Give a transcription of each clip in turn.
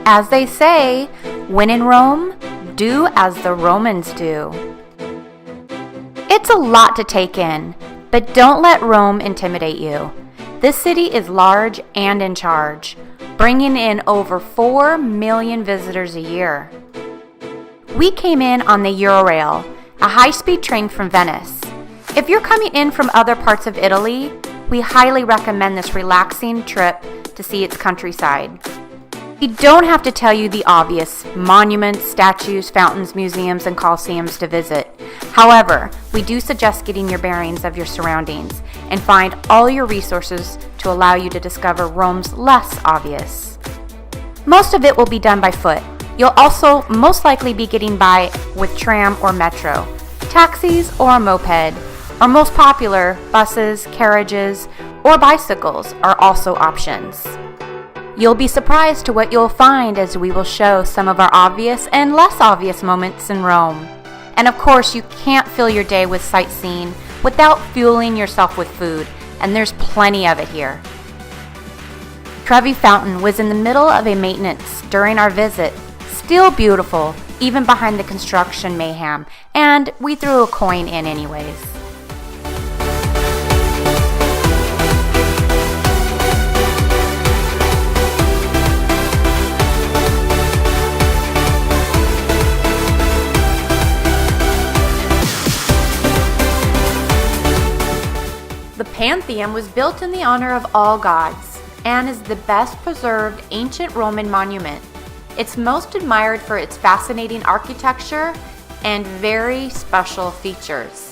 As they say, when in Rome, do as the Romans do. It's a lot to take in, but don't let Rome intimidate you. This city is large and in charge, bringing in over 4 million visitors a year. We came in on the Eurorail, a high-speed train from Venice. If you're coming in from other parts of Italy, we highly recommend this relaxing trip to see its countryside. We don't have to tell you the obvious monuments, statues, fountains, museums, and coliseums to visit. However, we do suggest getting your bearings of your surroundings and find all your resources to allow you to discover Rome's less obvious. Most of it will be done by foot. You'll also most likely be getting by with tram or metro, taxis or a moped, or most popular, buses, carriages, or bicycles are also options. You'll be surprised to what you'll find as we will show some of our obvious and less obvious moments in Rome. And of course, you can't fill your day with sightseeing without fueling yourself with food, and there's plenty of it here. Trevi Fountain was in the middle of a maintenance during our visit, still beautiful, even behind the construction mayhem, and we threw a coin in anyways. The Pantheon was built in the honor of all gods and is the best preserved ancient Roman monument. It's most admired for its fascinating architecture and very special features.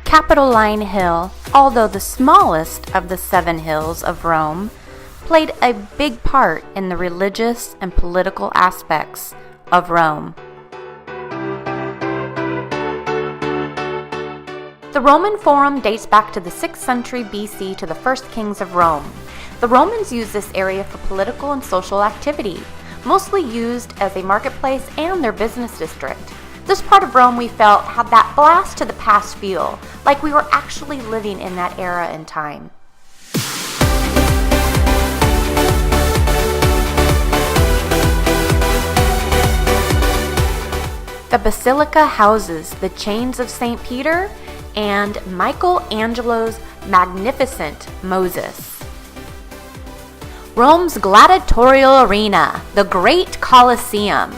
Capitoline Hill, although the smallest of the 7 hills of Rome, played a big part in the religious and political aspects of Rome. The Roman Forum dates back to the 6th century BC to the first kings of Rome. The Romans used this area for political and social activity, mostly used as a marketplace and their business district. This part of Rome, we felt, had that blast to the past feel, like we were actually living in that era and time. The basilica houses the chains of St. Peter and Michelangelo's magnificent Moses. Rome's gladiatorial arena, the Great Colosseum.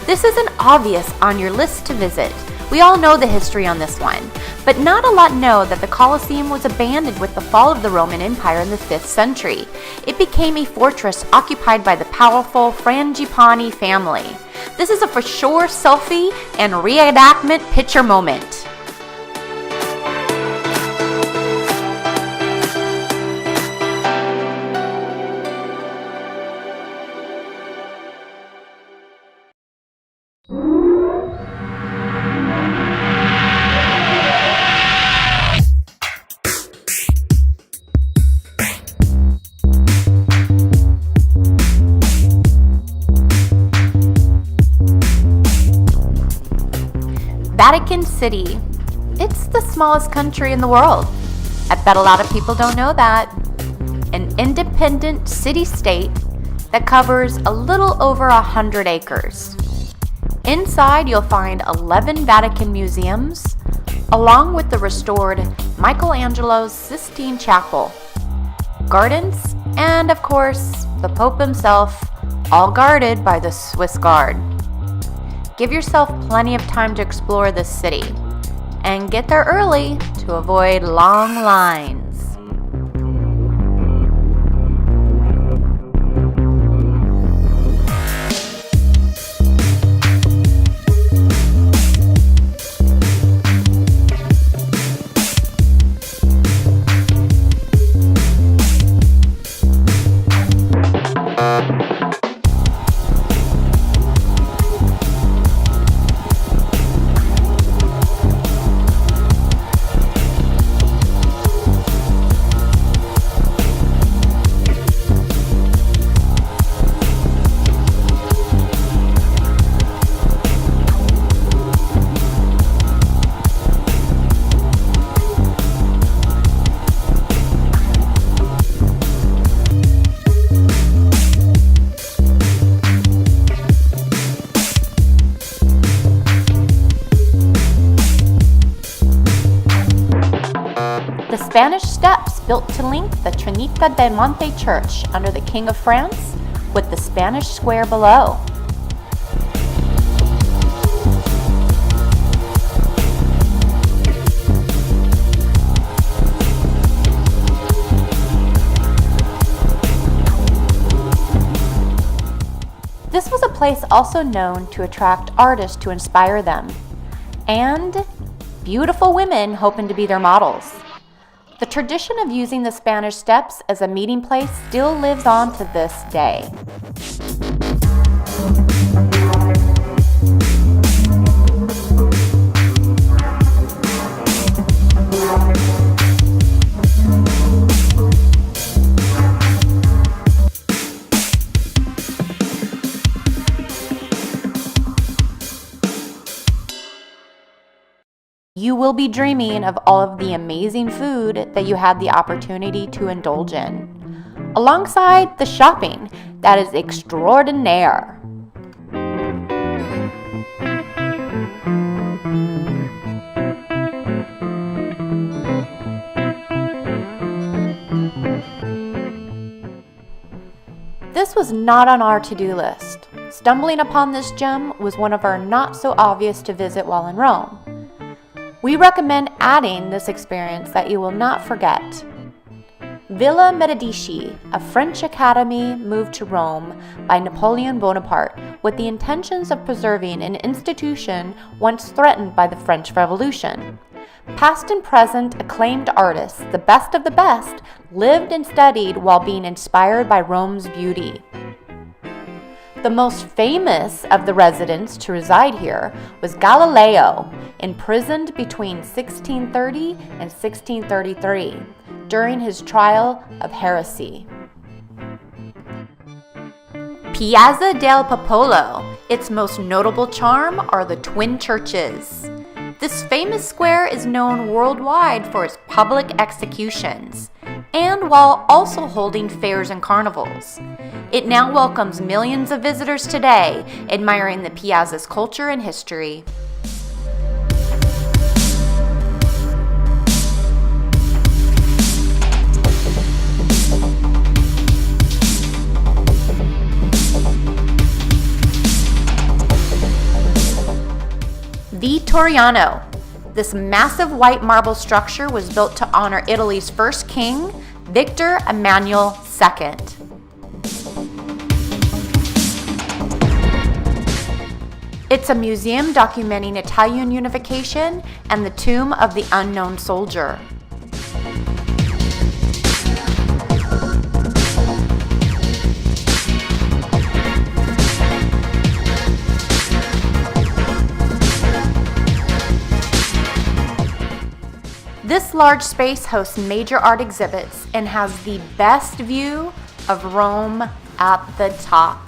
This isn't obvious on your list to visit. We all know the history on this one, but not a lot know that the Colosseum was abandoned with the fall of the Roman Empire in the 5th century. It became a fortress occupied by the powerful Frangipani family. This is a for sure selfie and reenactment picture moment. Vatican City. It's the smallest country in the world. I bet a lot of people don't know that. An independent city-state that covers a little over 100 acres. Inside, you'll find 11 Vatican museums, along with the restored Michelangelo's Sistine Chapel, gardens, and of course, the Pope himself, all guarded by the Swiss Guard. Give yourself plenty of time to explore this city, and get there early to avoid long lines. Spanish steps built to link the Trinita del Monte Church under the King of France with the Spanish Square below. This was a place also known to attract artists to inspire them, and beautiful women hoping to be their models. The tradition of using the Spanish Steps as a meeting place still lives on to this day. You will be dreaming of all of the amazing food that you had the opportunity to indulge in, alongside the shopping that is extraordinaire. This was not on our to-do list. Stumbling upon this gem was one of our not so obvious to visit while in Rome. We recommend adding this experience that you will not forget. Villa Medici, a French academy moved to Rome by Napoleon Bonaparte with the intentions of preserving an institution once threatened by the French Revolution. Past and present acclaimed artists, the best of the best, lived and studied while being inspired by Rome's beauty. The most famous of the residents to reside here was Galileo, imprisoned between 1630 and 1633 during his trial of heresy. Piazza del Popolo, its most notable charm are the twin churches. This famous square is known worldwide for its public executions, and while also holding fairs and carnivals. It now welcomes millions of visitors today, admiring the piazza's culture and history. Vittoriano. This massive white marble structure was built to honor Italy's first king, Victor Emmanuel II. It's a museum documenting Italian unification and the tomb of the unknown soldier. This large space hosts major art exhibits and has the best view of Rome at the top.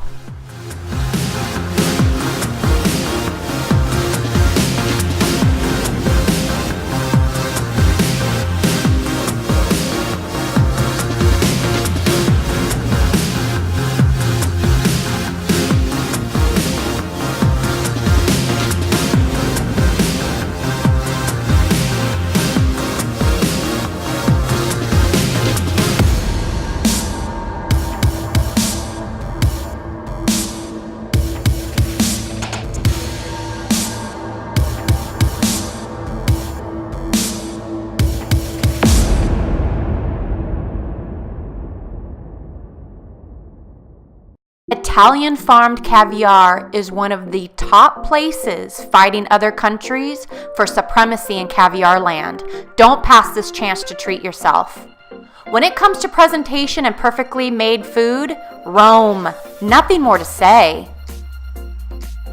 Italian farmed caviar is one of the top places fighting other countries for supremacy in caviar land. Don't pass this chance to treat yourself. When it comes to presentation and perfectly made food, Rome, nothing more to say.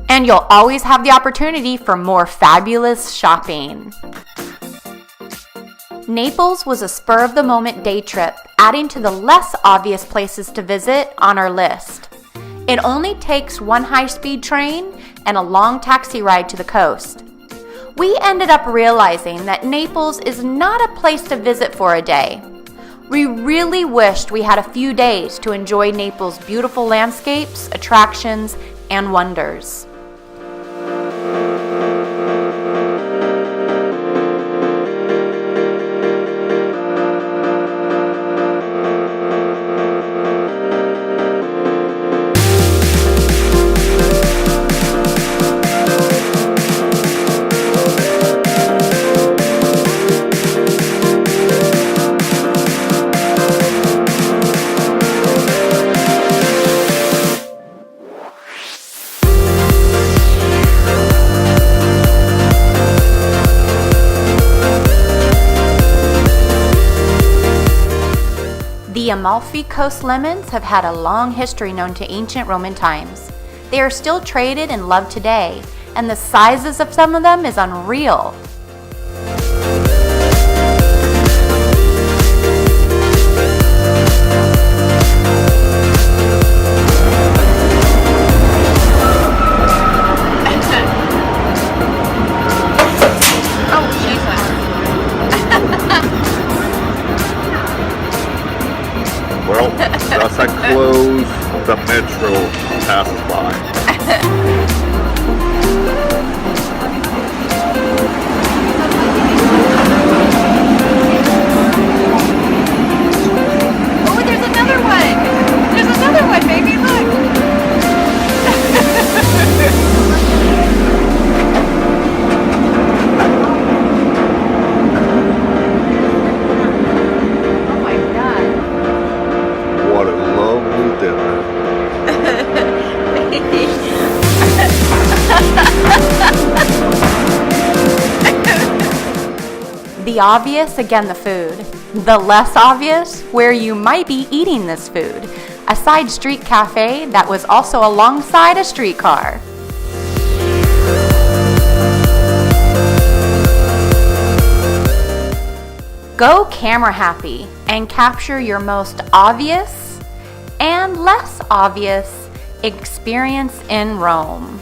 And you'll always have the opportunity for more fabulous shopping. Naples was a spur-of-the-moment day trip, adding to the less obvious places to visit on our list. It only takes one high-speed train and a long taxi ride to the coast. We ended up realizing that Naples is not a place to visit for a day. We really wished we had a few days to enjoy Naples' beautiful landscapes, attractions, and wonders. The Amalfi Coast lemons have had a long history known to ancient Roman times. They are still traded and loved today, and the sizes of some of them is unreal. Well, thus I close the metro passes by. Oh, there's another one! There's another one, baby, look! What a lovely dinner. The obvious, again the food. The less obvious, where you might be eating this food. A side street cafe that was also alongside a streetcar. Go camera happy and capture your most obvious and less obvious experience in Rome.